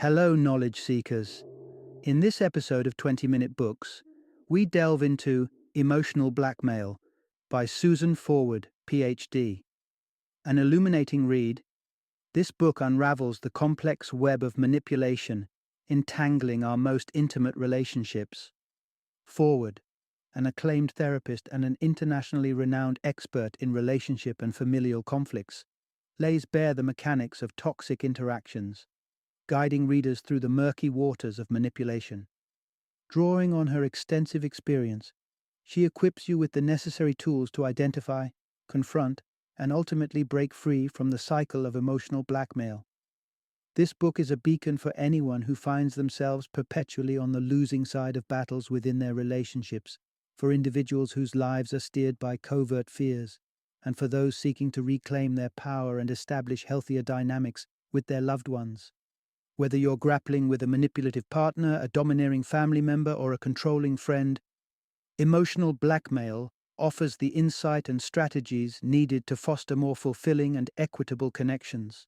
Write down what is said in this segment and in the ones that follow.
Hello, knowledge seekers. In this episode of 20-Minute Books, we delve into Emotional Blackmail by Susan Forward, PhD. An illuminating read, this book unravels the complex web of manipulation entangling our most intimate relationships. Forward, an acclaimed therapist and an internationally renowned expert in relationship and familial conflicts, lays bare the mechanics of toxic interactions, guiding readers through the murky waters of manipulation. Drawing on her extensive experience, she equips you with the necessary tools to identify, confront, and ultimately break free from the cycle of emotional blackmail. This book is a beacon for anyone who finds themselves perpetually on the losing side of battles within their relationships, for individuals whose lives are steered by covert fears, and for those seeking to reclaim their power and establish healthier dynamics with their loved ones. Whether you're grappling with a manipulative partner, a domineering family member, or a controlling friend, Emotional Blackmail offers the insight and strategies needed to foster more fulfilling and equitable connections.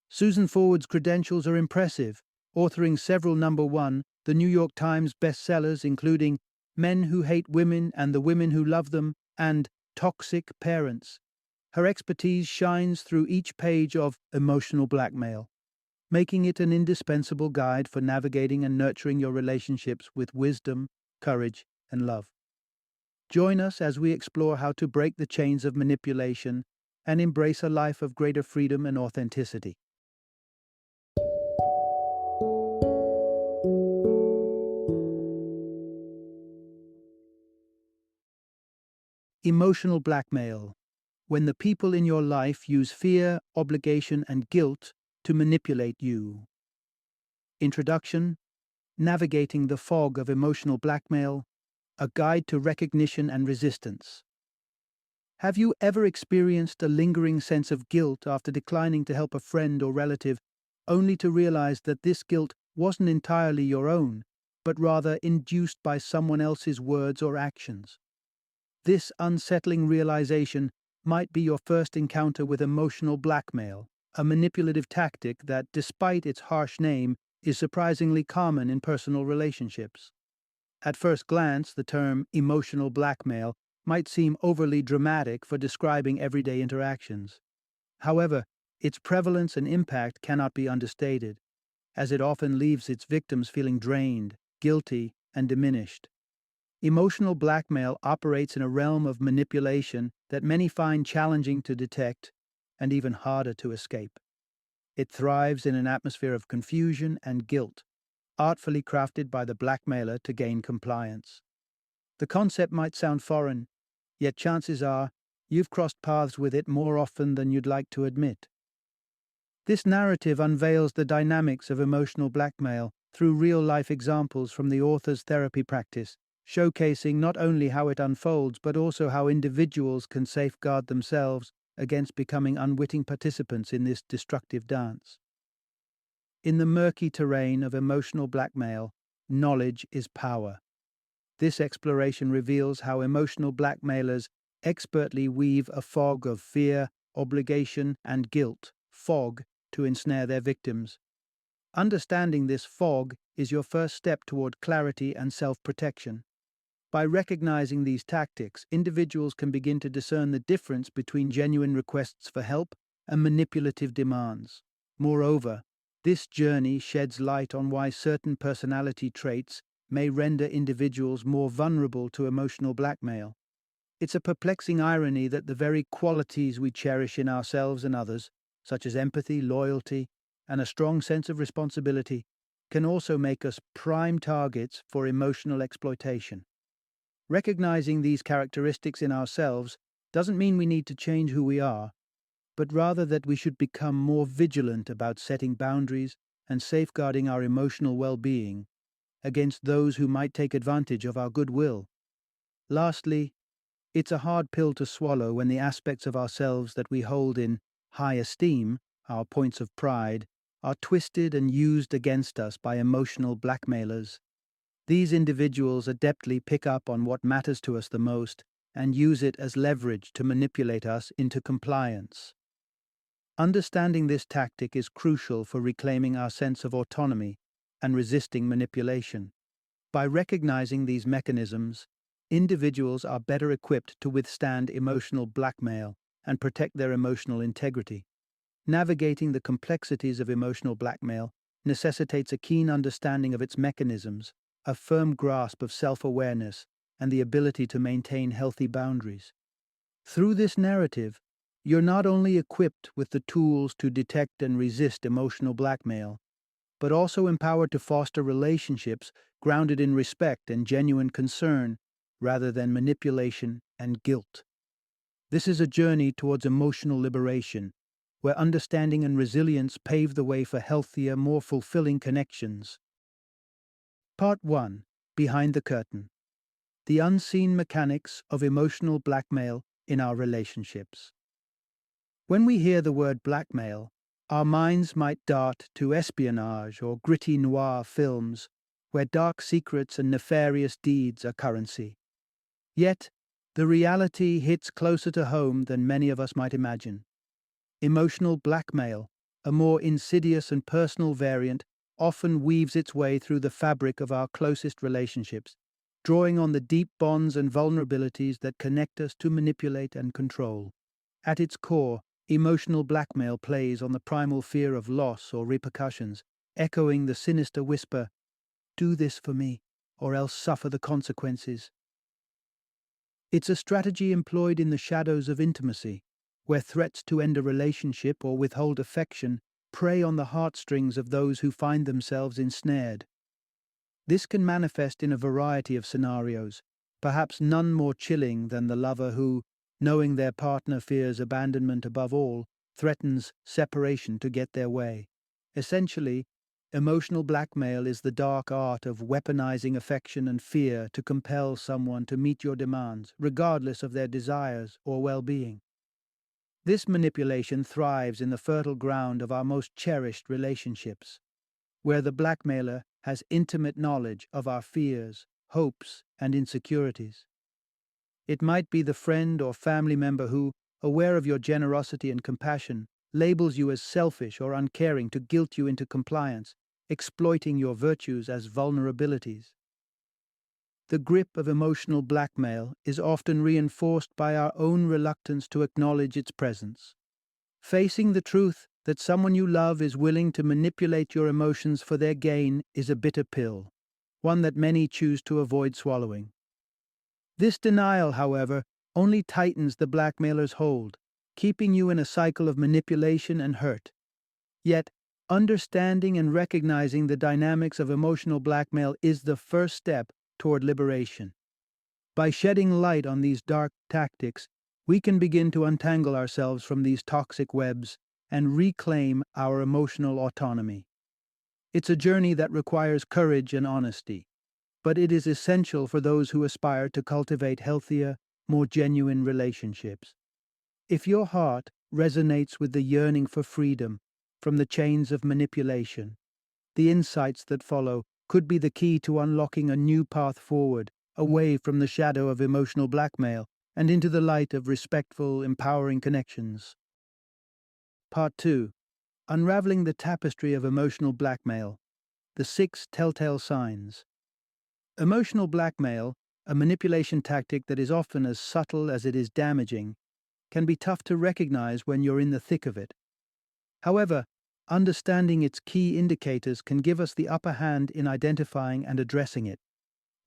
Susan Forward's credentials are impressive, authoring several #1 The New York Times bestsellers including Men Who Hate Women and the Women Who Love Them and Toxic Parents. Her expertise shines through each page of Emotional Blackmail, making it an indispensable guide for navigating and nurturing your relationships with wisdom, courage, and love. Join us as we explore how to break the chains of manipulation and embrace a life of greater freedom and authenticity. Emotional blackmail, when the people in your life use fear, obligation, and guilt to manipulate you. Introduction: Navigating the Fog of Emotional Blackmail, a guide to recognition and resistance. Have you ever experienced a lingering sense of guilt after declining to help a friend or relative, only to realize that this guilt wasn't entirely your own, but rather induced by someone else's words or actions? This unsettling realization might be your first encounter with emotional blackmail, a manipulative tactic that, despite its harsh name, is surprisingly common in personal relationships. At first glance, the term emotional blackmail might seem overly dramatic for describing everyday interactions. However, its prevalence and impact cannot be understated, as it often leaves its victims feeling drained, guilty, and diminished. Emotional blackmail operates in a realm of manipulation that many find challenging to detect and even harder to escape. It thrives in an atmosphere of confusion and guilt, artfully crafted by the blackmailer to gain compliance. The concept might sound foreign, yet chances are you've crossed paths with it more often than you'd like to admit. This narrative unveils the dynamics of emotional blackmail through real-life examples from the author's therapy practice, showcasing not only how it unfolds but also how individuals can safeguard themselves against becoming unwitting participants in this destructive dance. In the murky terrain of emotional blackmail, knowledge is power. This exploration reveals how emotional blackmailers expertly weave a fog of fear, obligation, and guilt, fog, to ensnare their victims. Understanding this fog is your first step toward clarity and self-protection. By recognizing these tactics, individuals can begin to discern the difference between genuine requests for help and manipulative demands. Moreover, this journey sheds light on why certain personality traits may render individuals more vulnerable to emotional blackmail. It's a perplexing irony that the very qualities we cherish in ourselves and others, such as empathy, loyalty, and a strong sense of responsibility, can also make us prime targets for emotional exploitation. Recognizing these characteristics in ourselves doesn't mean we need to change who we are, but rather that we should become more vigilant about setting boundaries and safeguarding our emotional well-being against those who might take advantage of our goodwill. Lastly, it's a hard pill to swallow when the aspects of ourselves that we hold in high esteem, our points of pride, are twisted and used against us by emotional blackmailers. These individuals adeptly pick up on what matters to us the most and use it as leverage to manipulate us into compliance. Understanding this tactic is crucial for reclaiming our sense of autonomy and resisting manipulation. By recognizing these mechanisms, individuals are better equipped to withstand emotional blackmail and protect their emotional integrity. Navigating the complexities of emotional blackmail necessitates a keen understanding of its mechanisms, a firm grasp of self-awareness, and the ability to maintain healthy boundaries. Through this narrative, you're not only equipped with the tools to detect and resist emotional blackmail, but also empowered to foster relationships grounded in respect and genuine concern rather than manipulation and guilt. This is a journey towards emotional liberation, where understanding and resilience pave the way for healthier, more fulfilling connections. Part 1. Behind the Curtain. The unseen mechanics of emotional blackmail in our relationships. When we hear the word blackmail, our minds might dart to espionage or gritty noir films, where dark secrets and nefarious deeds are currency. Yet, the reality hits closer to home than many of us might imagine. Emotional blackmail, a more insidious and personal variant, often weaves its way through the fabric of our closest relationships, drawing on the deep bonds and vulnerabilities that connect us to manipulate and control. At its core, emotional blackmail plays on the primal fear of loss or repercussions, echoing the sinister whisper, "Do this for me, or else suffer the consequences." It's a strategy employed in the shadows of intimacy, where threats to end a relationship or withhold affection prey on the heartstrings of those who find themselves ensnared. This can manifest in a variety of scenarios, perhaps none more chilling than the lover who, knowing their partner fears abandonment above all, threatens separation to get their way. Essentially, emotional blackmail is the dark art of weaponizing affection and fear to compel someone to meet your demands, regardless of their desires or well-being. This manipulation thrives in the fertile ground of our most cherished relationships, where the blackmailer has intimate knowledge of our fears, hopes, and insecurities. It might be the friend or family member who, aware of your generosity and compassion, labels you as selfish or uncaring to guilt you into compliance, exploiting your virtues as vulnerabilities. The grip of emotional blackmail is often reinforced by our own reluctance to acknowledge its presence. Facing the truth that someone you love is willing to manipulate your emotions for their gain is a bitter pill, one that many choose to avoid swallowing. This denial, however, only tightens the blackmailer's hold, keeping you in a cycle of manipulation and hurt. Yet, understanding and recognizing the dynamics of emotional blackmail is the first step toward liberation. By shedding light on these dark tactics, we can begin to untangle ourselves from these toxic webs and reclaim our emotional autonomy. It's a journey that requires courage and honesty, but it is essential for those who aspire to cultivate healthier, more genuine relationships. If your heart resonates with the yearning for freedom from the chains of manipulation, the insights that follow could be the key to unlocking a new path forward, away from the shadow of emotional blackmail and into the light of respectful, empowering connections. Part 2. Unraveling the tapestry of emotional blackmail. The 6 telltale signs. Emotional blackmail, a manipulation tactic that is often as subtle as it is damaging, can be tough to recognize when you're in the thick of it. However, understanding its key indicators can give us the upper hand in identifying and addressing it.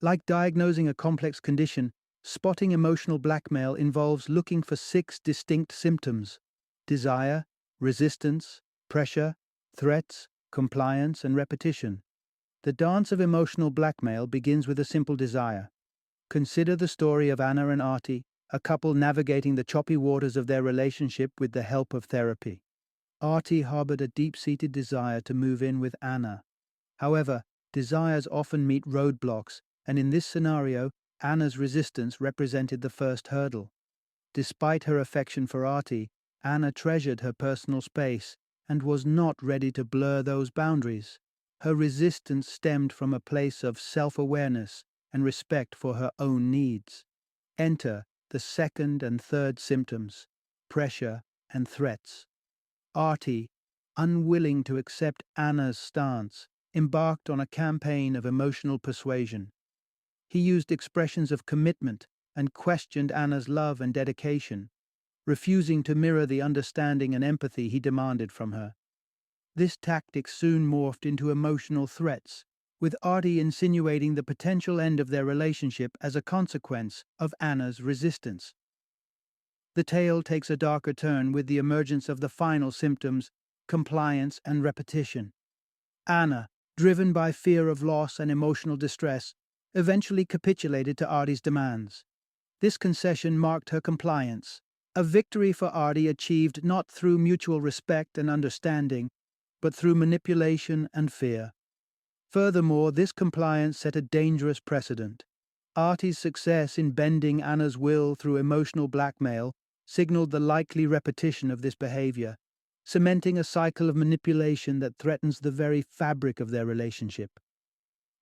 Like diagnosing a complex condition, spotting emotional blackmail involves looking for 6 distinct symptoms: desire, resistance, pressure, threats, compliance, and repetition. The dance of emotional blackmail begins with a simple desire. Consider the story of Anna and Artie, a couple navigating the choppy waters of their relationship with the help of therapy. Artie harbored a deep-seated desire to move in with Anna. However, desires often meet roadblocks, and in this scenario, Anna's resistance represented the first hurdle. Despite her affection for Artie, Anna treasured her personal space and was not ready to blur those boundaries. Her resistance stemmed from a place of self-awareness and respect for her own needs. Enter the second and third symptoms: pressure and threats. Artie, unwilling to accept Anna's stance, embarked on a campaign of emotional persuasion. He used expressions of commitment and questioned Anna's love and dedication, refusing to mirror the understanding and empathy he demanded from her. This tactic soon morphed into emotional threats, with Artie insinuating the potential end of their relationship as a consequence of Anna's resistance. The tale takes a darker turn with the emergence of the final symptoms: compliance and repetition. Anna, driven by fear of loss and emotional distress, eventually capitulated to Artie's demands. This concession marked her compliance, a victory for Artie achieved not through mutual respect and understanding, but through manipulation and fear. Furthermore, this compliance set a dangerous precedent. Artie's success in bending Anna's will through emotional blackmail signaled the likely repetition of this behavior, cementing a cycle of manipulation that threatens the very fabric of their relationship.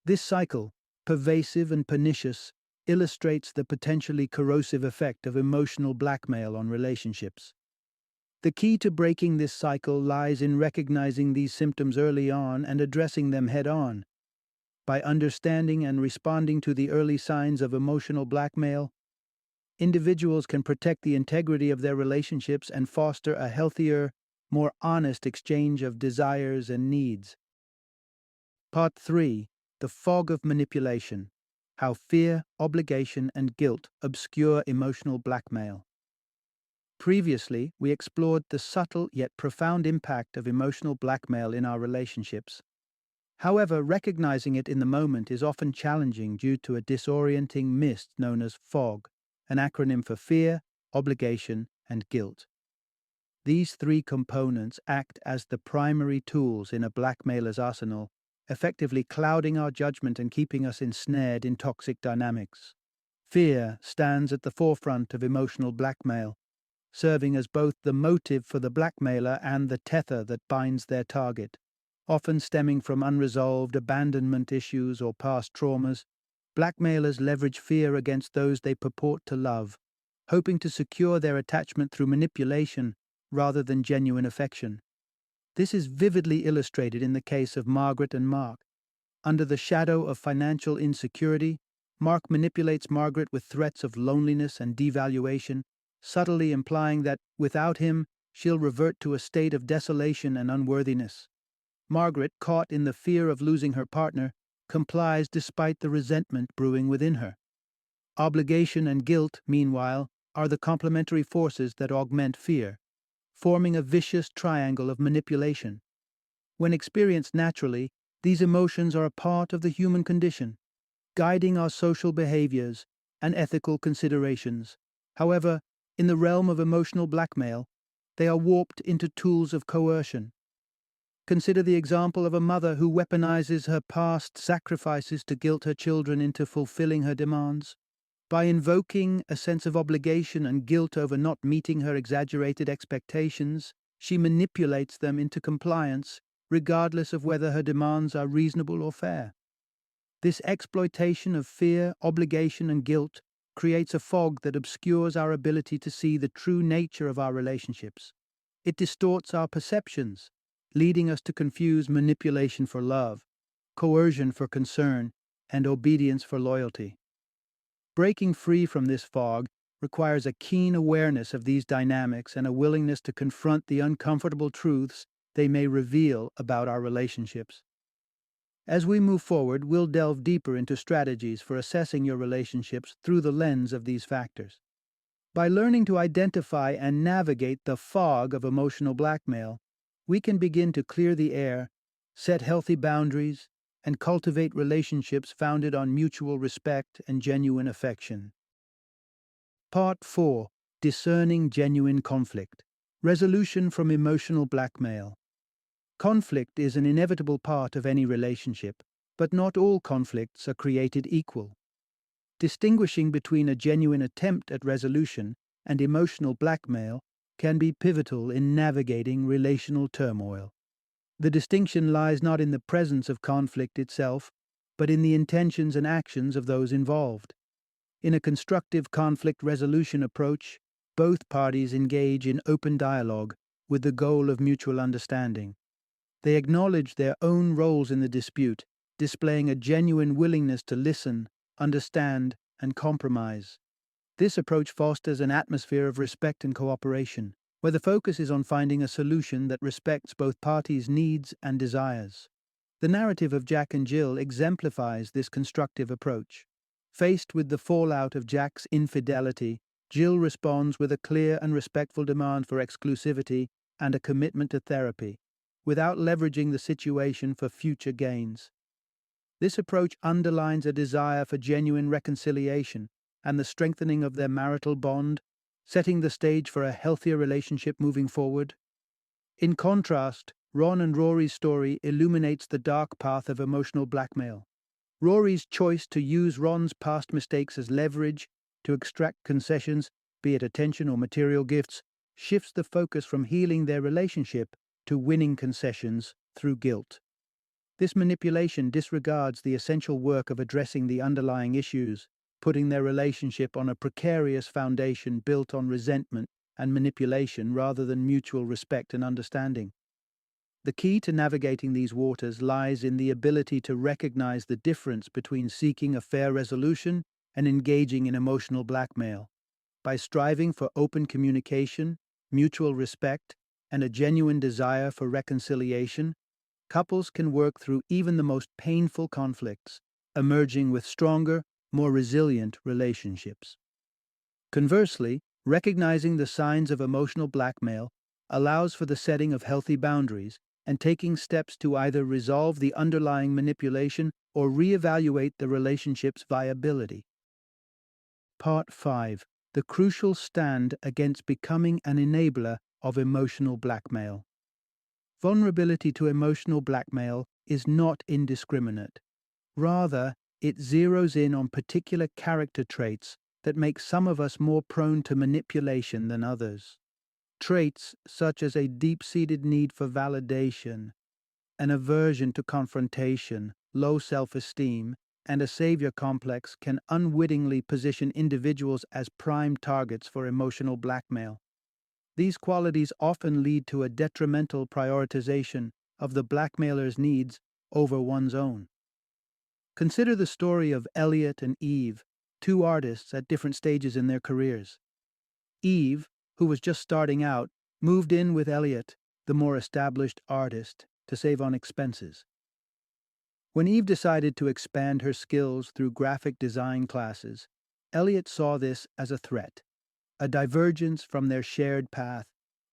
This cycle, pervasive and pernicious, illustrates the potentially corrosive effect of emotional blackmail on relationships. The key to breaking this cycle lies in recognizing these symptoms early on and addressing them head-on. By understanding and responding to the early signs of emotional blackmail, individuals can protect the integrity of their relationships and foster a healthier, more honest exchange of desires and needs. Part 3. The Fog of Manipulation: How Fear, Obligation, and Guilt Obscure Emotional Blackmail. Previously, we explored the subtle yet profound impact of emotional blackmail in our relationships. However, recognizing it in the moment is often challenging due to a disorienting mist known as fog, an acronym for fear, obligation, and guilt. These three components act as the primary tools in a blackmailer's arsenal, effectively clouding our judgment and keeping us ensnared in toxic dynamics. Fear stands at the forefront of emotional blackmail, serving as both the motive for the blackmailer and the tether that binds their target. Often stemming from unresolved abandonment issues or past traumas, blackmailers leverage fear against those they purport to love, hoping to secure their attachment through manipulation rather than genuine affection. This is vividly illustrated in the case of Margaret and Mark. Under the shadow of financial insecurity, Mark manipulates Margaret with threats of loneliness and devaluation, subtly implying that, without him, she'll revert to a state of desolation and unworthiness. Margaret, caught in the fear of losing her partner, complies despite the resentment brewing within her. Obligation and guilt, meanwhile, are the complementary forces that augment fear, forming a vicious triangle of manipulation. When experienced naturally, these emotions are a part of the human condition, guiding our social behaviors and ethical considerations. However, in the realm of emotional blackmail, they are warped into tools of coercion. Consider the example of a mother who weaponizes her past sacrifices to guilt her children into fulfilling her demands. By invoking a sense of obligation and guilt over not meeting her exaggerated expectations, she manipulates them into compliance, regardless of whether her demands are reasonable or fair. This exploitation of fear, obligation, and guilt creates a fog that obscures our ability to see the true nature of our relationships. It distorts our perceptions, leading us to confuse manipulation for love, coercion for concern, and obedience for loyalty. Breaking free from this fog requires a keen awareness of these dynamics and a willingness to confront the uncomfortable truths they may reveal about our relationships. As we move forward, we'll delve deeper into strategies for assessing your relationships through the lens of these factors. By learning to identify and navigate the fog of emotional blackmail, we can begin to clear the air, set healthy boundaries, and cultivate relationships founded on mutual respect and genuine affection. Part 4. Discerning Genuine Conflict. Resolution from Emotional Blackmail. Conflict is an inevitable part of any relationship, but not all conflicts are created equal. Distinguishing between a genuine attempt at resolution and emotional blackmail can be pivotal in navigating relational turmoil. The distinction lies not in the presence of conflict itself, but in the intentions and actions of those involved. In a constructive conflict resolution approach, both parties engage in open dialogue, with the goal of mutual understanding. They acknowledge their own roles in the dispute, displaying a genuine willingness to listen, understand, and compromise. This approach fosters an atmosphere of respect and cooperation, where the focus is on finding a solution that respects both parties' needs and desires. The narrative of Jack and Jill exemplifies this constructive approach. Faced with the fallout of Jack's infidelity, Jill responds with a clear and respectful demand for exclusivity and a commitment to therapy, without leveraging the situation for future gains. This approach underlines a desire for genuine reconciliation and the strengthening of their marital bond, setting the stage for a healthier relationship moving forward. In contrast, Ron and Rory's story illuminates the dark path of emotional blackmail. Rory's choice to use Ron's past mistakes as leverage to extract concessions, be it attention or material gifts, shifts the focus from healing their relationship to winning concessions through guilt. This manipulation disregards the essential work of addressing the underlying issues, putting their relationship on a precarious foundation built on resentment and manipulation rather than mutual respect and understanding. The key to navigating these waters lies in the ability to recognize the difference between seeking a fair resolution and engaging in emotional blackmail. By striving for open communication, mutual respect, and a genuine desire for reconciliation, couples can work through even the most painful conflicts, emerging with stronger, more resilient relationships. Conversely, recognizing the signs of emotional blackmail allows for the setting of healthy boundaries and taking steps to either resolve the underlying manipulation or reevaluate the relationship's viability. Part 5. The crucial stand against becoming an enabler of emotional blackmail. Vulnerability to emotional blackmail is not indiscriminate. Rather, it zeroes in on particular character traits that make some of us more prone to manipulation than others. Traits such as a deep-seated need for validation, an aversion to confrontation, low self-esteem, and a savior complex can unwittingly position individuals as prime targets for emotional blackmail. These qualities often lead to a detrimental prioritization of the blackmailer's needs over one's own. Consider the story of Elliot and Eve, two artists at different stages in their careers. Eve, who was just starting out, moved in with Elliot, the more established artist, to save on expenses. When Eve decided to expand her skills through graphic design classes, Elliot saw this as a threat, a divergence from their shared path,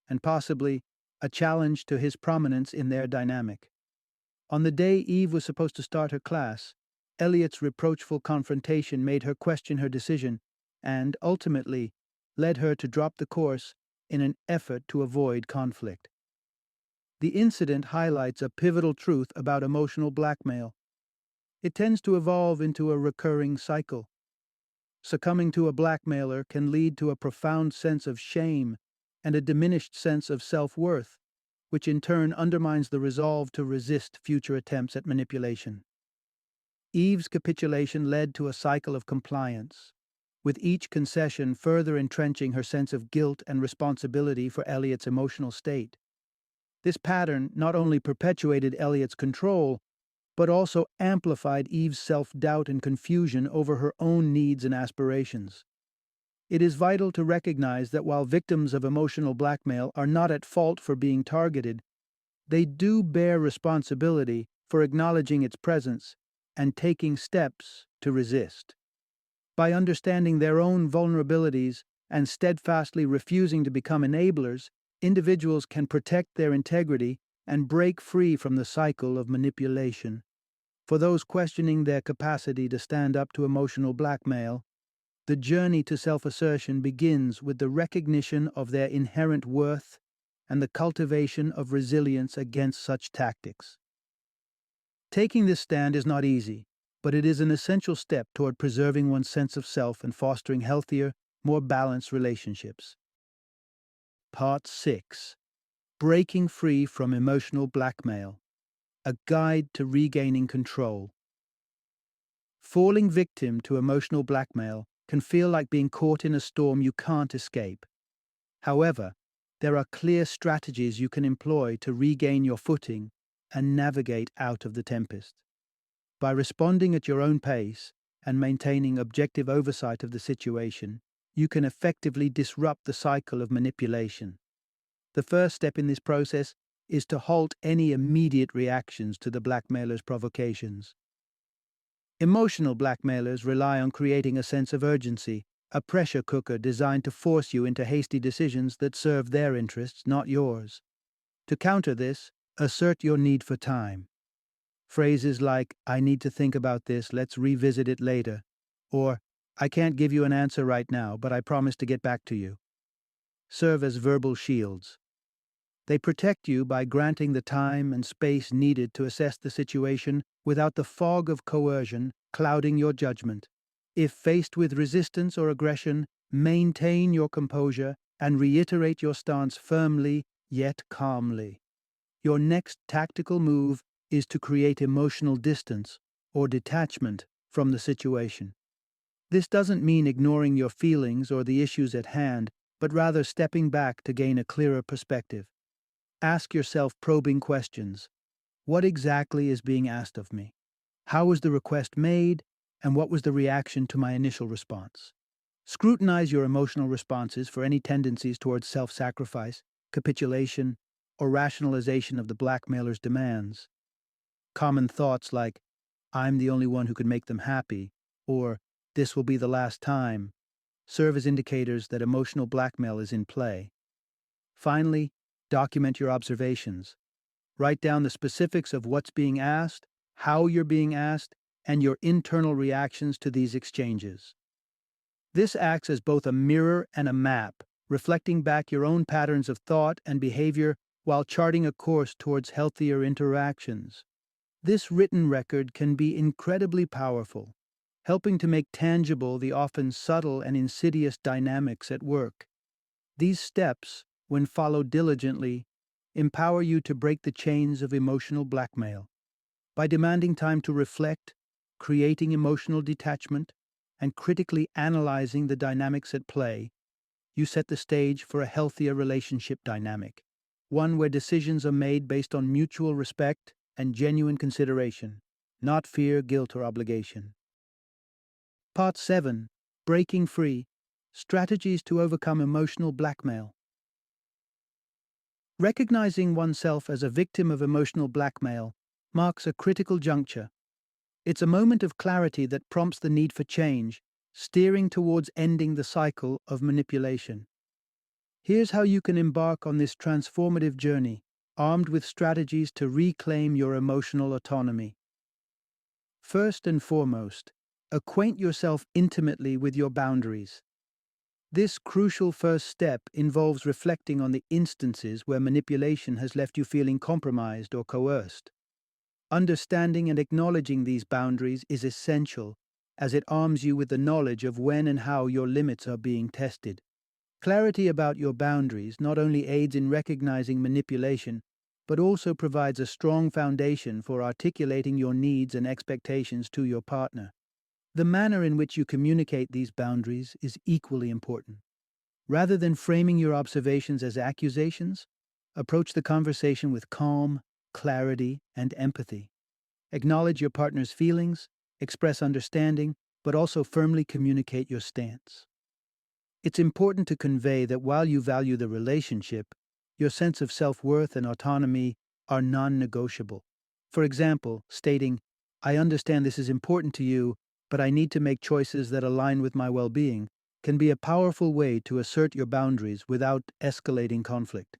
and possibly a challenge to his prominence in their dynamic. On the day Eve was supposed to start her class, Elliot's reproachful confrontation made her question her decision and, ultimately, led her to drop the course in an effort to avoid conflict. The incident highlights a pivotal truth about emotional blackmail. It tends to evolve into a recurring cycle. Succumbing to a blackmailer can lead to a profound sense of shame and a diminished sense of self-worth, which in turn undermines the resolve to resist future attempts at manipulation. Eve's capitulation led to a cycle of compliance, with each concession further entrenching her sense of guilt and responsibility for Elliot's emotional state. This pattern not only perpetuated Elliot's control, but also amplified Eve's self-doubt and confusion over her own needs and aspirations. It is vital to recognize that while victims of emotional blackmail are not at fault for being targeted, they do bear responsibility for acknowledging its presence and taking steps to resist. By understanding their own vulnerabilities and steadfastly refusing to become enablers, individuals can protect their integrity and break free from the cycle of manipulation. For those questioning their capacity to stand up to emotional blackmail, the journey to self-assertion begins with the recognition of their inherent worth and the cultivation of resilience against such tactics. Taking this stand is not easy, but it is an essential step toward preserving one's sense of self and fostering healthier, more balanced relationships. Part 6. Breaking Free from Emotional Blackmail. A Guide to Regaining Control. Falling victim to emotional blackmail can feel like being caught in a storm you can't escape. However, There are clear strategies you can employ to regain your footing and navigate out of the tempest. By responding at your own pace and maintaining objective oversight of the situation, you can effectively disrupt the cycle of manipulation. The first step in this process is to halt any immediate reactions to the blackmailer's provocations. Emotional blackmailers rely on creating a sense of urgency, a pressure cooker designed to force you into hasty decisions that serve their interests, not yours. To counter this, assert your need for time. Phrases like, "I need to think about this, let's revisit it later," or "I can't give you an answer right now, but I promise to get back to you," serve as verbal shields. They protect you by granting the time and space needed to assess the situation without the fog of coercion clouding your judgment. If faced with resistance or aggression, maintain your composure and reiterate your stance firmly yet calmly. Your next tactical move is to create emotional distance or detachment from the situation. This doesn't mean ignoring your feelings or the issues at hand, but rather stepping back to gain a clearer perspective. Ask yourself probing questions. What exactly is being asked of me? How was the request made? And what was the reaction to my initial response? Scrutinize your emotional responses for any tendencies towards self-sacrifice, capitulation, or rationalization of the blackmailer's demands. Common thoughts like, "I'm the only one who could make them happy," or "this will be the last time," serve as indicators that emotional blackmail is in play. Finally, document your observations. Write down the specifics of what's being asked, how you're being asked, and your internal reactions to these exchanges. This acts as both a mirror and a map, reflecting back your own patterns of thought and behavior while charting a course towards healthier interactions. This written record can be incredibly powerful, helping to make tangible the often subtle and insidious dynamics at work. These steps, when followed diligently, empower you to break the chains of emotional blackmail. By demanding time to reflect, creating emotional detachment, and critically analyzing the dynamics at play, you set the stage for a healthier relationship dynamic, one where decisions are made based on mutual respect and genuine consideration, not fear, guilt, or obligation. Part 7. Breaking Free. Strategies to Overcome Emotional Blackmail. Recognizing oneself as a victim of emotional blackmail marks a critical juncture. It's a moment of clarity that prompts the need for change, steering towards ending the cycle of manipulation. Here's how you can embark on this transformative journey, armed with strategies to reclaim your emotional autonomy. First and foremost, acquaint yourself intimately with your boundaries. This crucial first step involves reflecting on the instances where manipulation has left you feeling compromised or coerced. Understanding and acknowledging these boundaries is essential, as it arms you with the knowledge of when and how your limits are being tested. Clarity about your boundaries not only aids in recognizing manipulation, but also provides a strong foundation for articulating your needs and expectations to your partner. The manner in which you communicate these boundaries is equally important. Rather than framing your observations as accusations, approach the conversation with calm, clarity, and empathy. Acknowledge your partner's feelings, express understanding, but also firmly communicate your stance. It's important to convey that while you value the relationship, your sense of self-worth and autonomy are non-negotiable. For example, stating, "I understand this is important to you, but I need to make choices that align with my well-being," can be a powerful way to assert your boundaries without escalating conflict.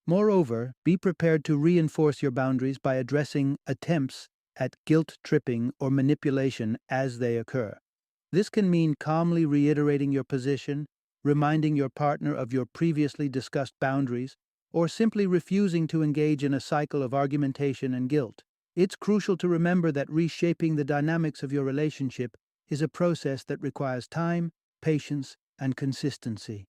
Moreover, be prepared to reinforce your boundaries by addressing attempts at guilt-tripping or manipulation as they occur. This can mean calmly reiterating your position, reminding your partner of your previously discussed boundaries, or simply refusing to engage in a cycle of argumentation and guilt. It's crucial to remember that reshaping the dynamics of your relationship is a process that requires time, patience, and consistency.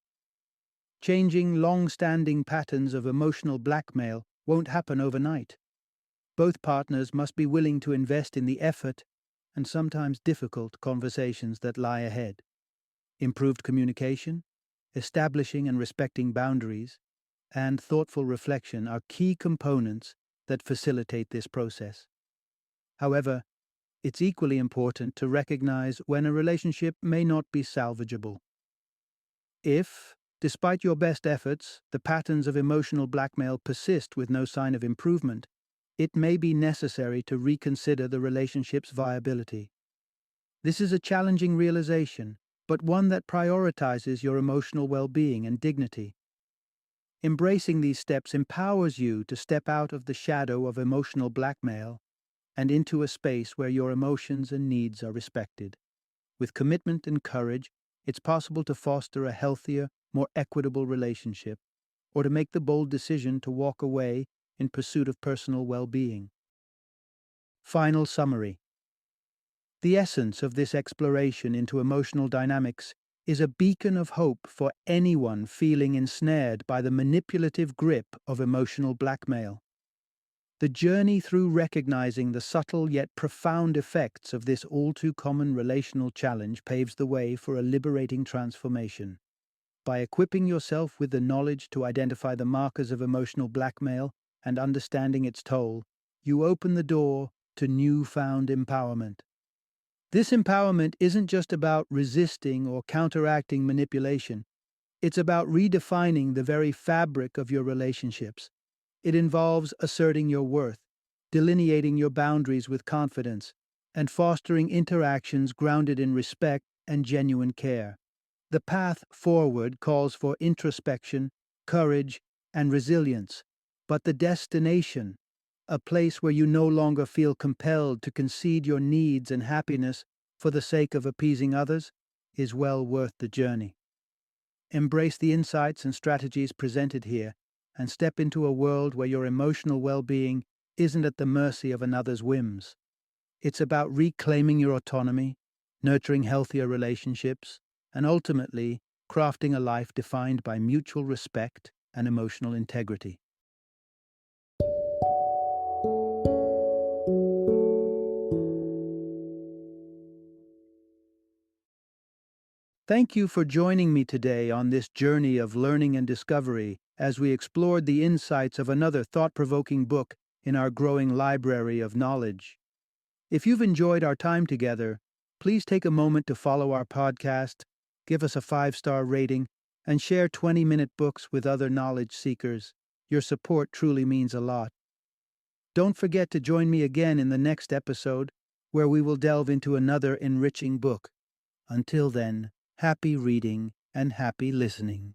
Changing long-standing patterns of emotional blackmail won't happen overnight. Both partners must be willing to invest in the effort and sometimes difficult conversations that lie ahead. Improved communication, establishing and respecting boundaries, and thoughtful reflection are key components that facilitate this process. However, it's equally important to recognize when a relationship may not be salvageable. If, despite your best efforts, the patterns of emotional blackmail persist with no sign of improvement, it may be necessary to reconsider the relationship's viability. This is a challenging realization, but one that prioritizes your emotional well-being and dignity. Embracing these steps empowers you to step out of the shadow of emotional blackmail and into a space where your emotions and needs are respected. With commitment and courage, it's possible to foster a healthier, more equitable relationship, or to make the bold decision to walk away in pursuit of personal well-being. Final summary. The essence of this exploration into emotional dynamics is a beacon of hope for anyone feeling ensnared by the manipulative grip of emotional blackmail. The journey through recognizing the subtle yet profound effects of this all-too-common relational challenge paves the way for a liberating transformation. By equipping yourself with the knowledge to identify the markers of emotional blackmail and understanding its toll, you open the door to newfound empowerment. This empowerment isn't just about resisting or counteracting manipulation. It's about redefining the very fabric of your relationships. It involves asserting your worth, delineating your boundaries with confidence, and fostering interactions grounded in respect and genuine care. The path forward calls for introspection, courage, and resilience, but the destination, a place where you no longer feel compelled to concede your needs and happiness for the sake of appeasing others, is well worth the journey. Embrace the insights and strategies presented here, and step into a world where your emotional well-being isn't at the mercy of another's whims. It's about reclaiming your autonomy, nurturing healthier relationships, and ultimately crafting a life defined by mutual respect and emotional integrity. Thank you for joining me today on this journey of learning and discovery as we explored the insights of another thought-provoking book in our growing library of knowledge. If you've enjoyed our time together, please take a moment to follow our podcast, give us a 5-star rating, and share 20-minute books with other knowledge seekers. Your support truly means a lot. Don't forget to join me again in the next episode, where we will delve into another enriching book. Until then, happy reading and happy listening.